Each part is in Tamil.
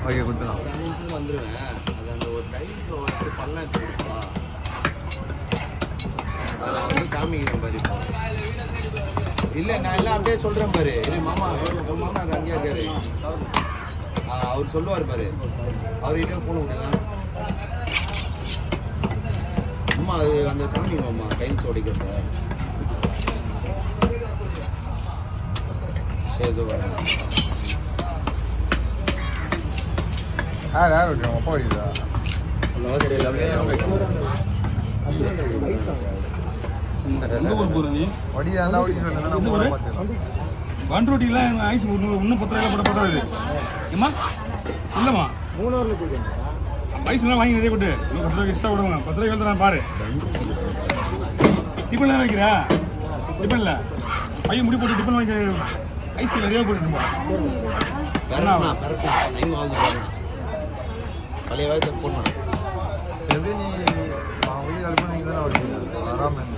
ஓகே கொடுத்துலாம். 5 நிமிஷத்துல வந்துடுவேன். அது அந்த ஒரு டைம் ஒரு பள்ளம் எடுத்துருப்பா. அதை வந்து காமிக்கிறேன் பாரு. இப்போ இல்லை நான் எல்லாம் அப்படியே சொல்கிறேன் பாரு. இல்லை மாமா மாமா அது அங்கேயே இருக்காரு. அவர் சொல்லுவார் பாரு. அவர்கிட்ட ஃபோன் விடுங்க. அம்மா அது அந்த காமிங்கம்மா டைம்ஸ் ஓடிக்கிறத. ஏதோ யார் ஓடிடுவோம் அப்பா ஓடிடுதா வன் ரோட்டிலாம் ஐஸ் இன்னும் 10 ரூபாய் போடாது ஏம்மா இல்லைம்மா 3 ஹவரில் போய்ட்டு ஐஸ்லாம் வாங்கி நிறைய போட்டு இன்னும் 10 ரூபாய்க்கு எக்ஸ்ட்ரா விடுவாங்க. 10 ரூபாய்க்கு வந்து நான் பாரு டிஃபன் தான் வைக்கிறா டிஃபனில் பையன் முடி போட்டு டிஃபன் வாங்கி ஐஸ்கிரீம் நிறைய போட்டுருப்பா. பழைய வாய்ப்பு போடணும். எப்படி நீ வெளியே அனுப்பி நீங்கள் தானே வருவீங்க வராமல்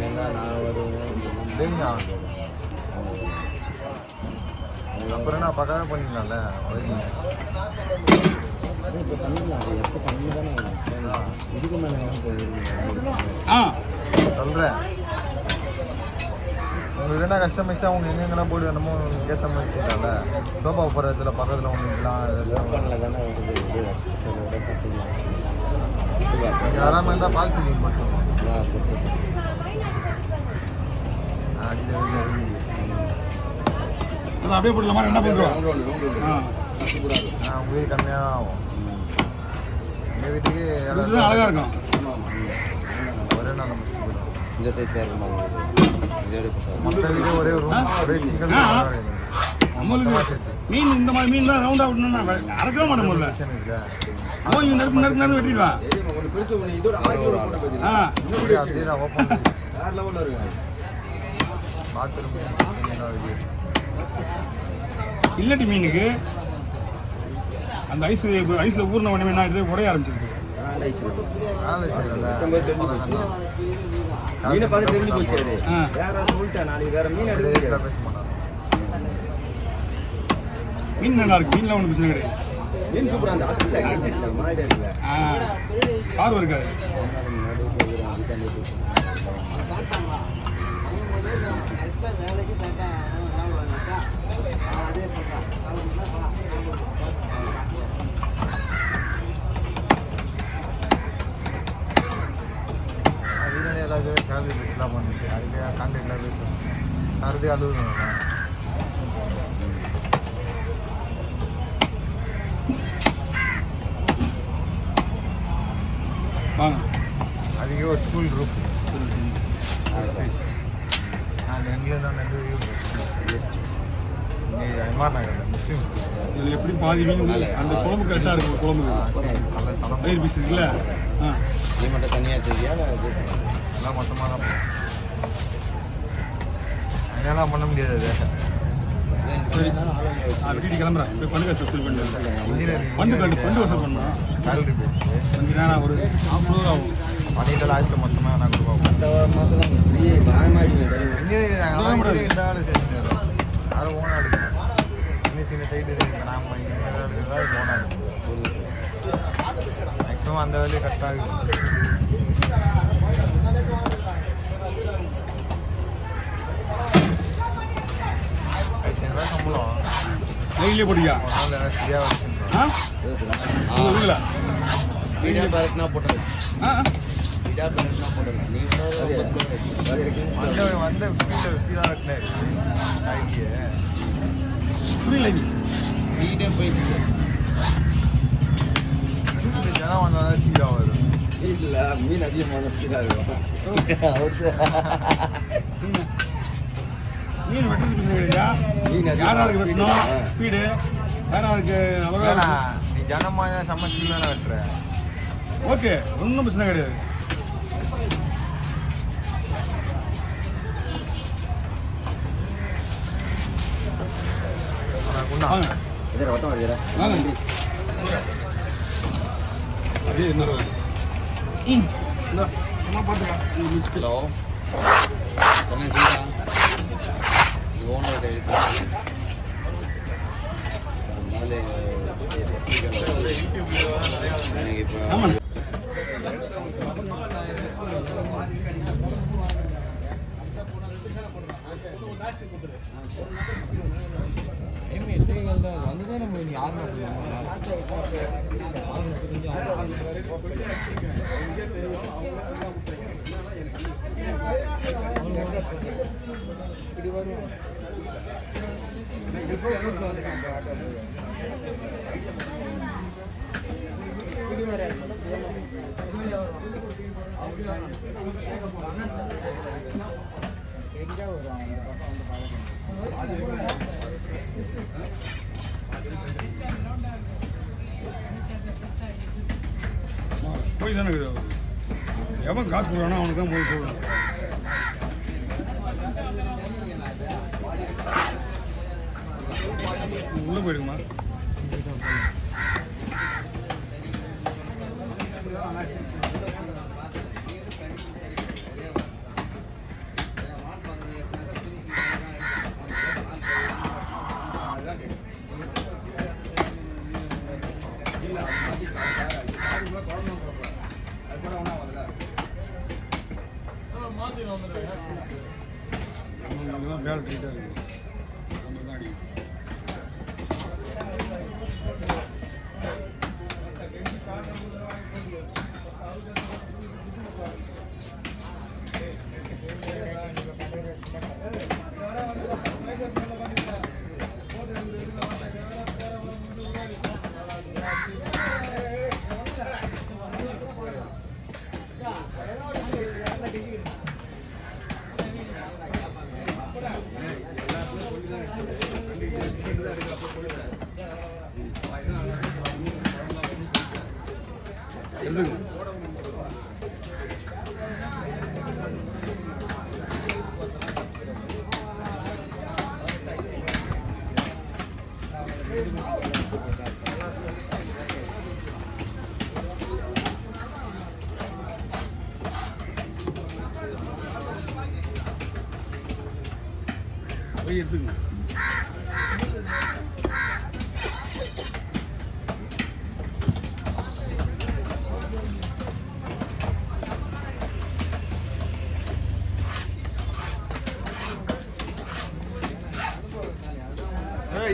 இருந்தால் நான் வருவேன். தேவியா அப்புறம் என்ன பக்கமே பண்ணிக்கலாம்ல இப்போ பண்ணிக்கலாம். எப்போ பண்ணி தானே இதுக்கு மேலே சொல்கிறேன். உங்களுக்கு என்ன கஸ்டமைஸாக அவங்க எங்கெங்கெல்லாம் போய்ட்டு வேணுமோ ஏற்ற மாதிரி வச்சுக்கலாம்ல. சோபா போகிற இடத்துல பக்கத்தில் ஒன்றுலாம் தானே வருது. வராமல் இருந்தால் பால் சீலிங் மட்டும் அப்படியே போடலாமா? என்ன பண்ணுறோம்? உங்கள் வீடு கம்மியாக தான் ஆகும். எங்கள் வீட்டுக்கு அழகாக இருக்கும். ஒரே நாள் முடிச்சுக்கிறோம். இந்த சைஸ் மற்ற வீடு ஒரே ஒரு ரூம் ஒரே சிங்கிள் நம்மளுக்கு மீன் இந்த மாதிரி மீன் தான் ரவுண்டாக விடணும்னா அறக்கவே மாட்டேன் முதல்ல. பிரச்சனை இல்லை. அவன் நறுக்கு நறுக்கு நறுக்கு வெட்டிடுவான். அப்படியே தான் ஓப்பன் பாத்ரூம் இல்லட்டி மீனுக்கு அந்த ஐஸில் ஊர்ன உடனே என்ன ஆயிடுது உடைய ஆரம்பிச்சிருக்கு. வேலை செய்யறல மீனை பார்த்து தெரிஞ்சு போச்சு. வேற சொல்லிட்டேன் நாளைக்கு வேற மீன் எடுக்க பேச மாட்டான். மீன் நல்லா இருக்கு. மீன்லாம் ஒன்றும் பிரச்சனை கிடையாது. மீன் சூப்பராக அந்த ஆற்றுல மாதிரி இருக்குல்ல. பார்வை இருக்காது. வீரனே எல்லாத்தையும் ஃபேமிலி பேசலாம் பண்ணிட்டு அதுக்கு கான்டாக்டில் பேசுவோம். அறுதி அழுகுறோம். வாங்க அதுக்கே ஒரு ஸ்கூல் குரூப் நான் எங்கேயும் தான் எம்ஆர் நகர் முஸ்லீம் இதில் எப்படி பாதி மீன் அந்த குழம்பு கரெக்டாக இருக்கும். குழம்பு பயிர் பீஸ் இருக்குல்ல. நீ மட்டும் தனியாக தெரியா எல்லாம் மொத்தமாக தான் அங்கெல்லாம் பண்ண முடியாது. சரி வீட்டு கிளம்புறேன். போய் பண்ணுங்க சொல்லி பண்ணுறேன். இன்ஜினியரிங் ஃபண்டு வசூல் பண்ணோம். சேலரி பேசிட்டு கொஞ்சம் நேரம் ஒரு 40 ஆகும். பண்ணிட்டு லாஸ்ட்டில் மொத்தமாக நான் கொடுப்போம். அந்த மாதம் ஃப்ரீ இன்ஜினியரிங் நாங்கள் இந்த வேலை செஞ்சு யாரும் ஓனாக எடுக்கணும். சின்ன சின்ன சைடு நாங்கள் இன்ஜினியராக எடுக்கிறதா ஓனாக எடுக்கணும். மேக்ஸிமம் அந்த வேலையை கரெக்டாக இருக்கும். சம்பளம் நெய்லேயே போட்டியா? ஒரு நாள் ஃப்ரீயாக வச்சுருக்கோம். இல்லை வீடியோ பேரட்னா போட்டது. வீடியோ பேரட்னா போட்டது. நீ வந்து ஸ்பீடாக வெட்டினாரு கைக்கு புரியல. நீ வீடியோ போயிடுச்சு. ஜனம் வந்தால் தான் ஸ்பீடாக வரும். இல்லை மீன் அதிகமான ஸ்பீடாக இருக்கும். மீன் வெட்டுறதுக்கு கிடையா? யாராருக்கு வெட்டணும் ஸ்பீடு யாராருக்கு அவ்வளோ. நீ ஜனமாக செம்ம ஸ்பீட் தானே வெட்டுற. ஓகே ஒன்றும் பிரச்சனை கிடையாது. அப்படியே இன்னொரு ஹலோ ஓனர் யூடியூப் வீடியோ தான் நிறையா எனக்கு இப்போ ஆமாம் வந்துதான் நம்ம யாருமே எங்க வருவாங்க அந்த பக்கம் வந்து போய் தானே இருக்குது அவரு. எவன் காசு கொடுறானோ அவனுக்கு தான் போய் போடணும். உள்ள போயிடுமா வேலை டைட்டாக இருக்குது நம்ம தான் அடிக்கும். எழுதுங்க. போய் எடுத்துக்கங்க.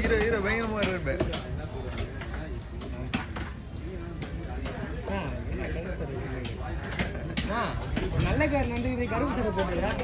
ஹீரோ பயங்கரமாக இருப்பேன். நல்ல கார் வந்து இதை கருப்பு சட்டை போட்டுக்கிறேன்.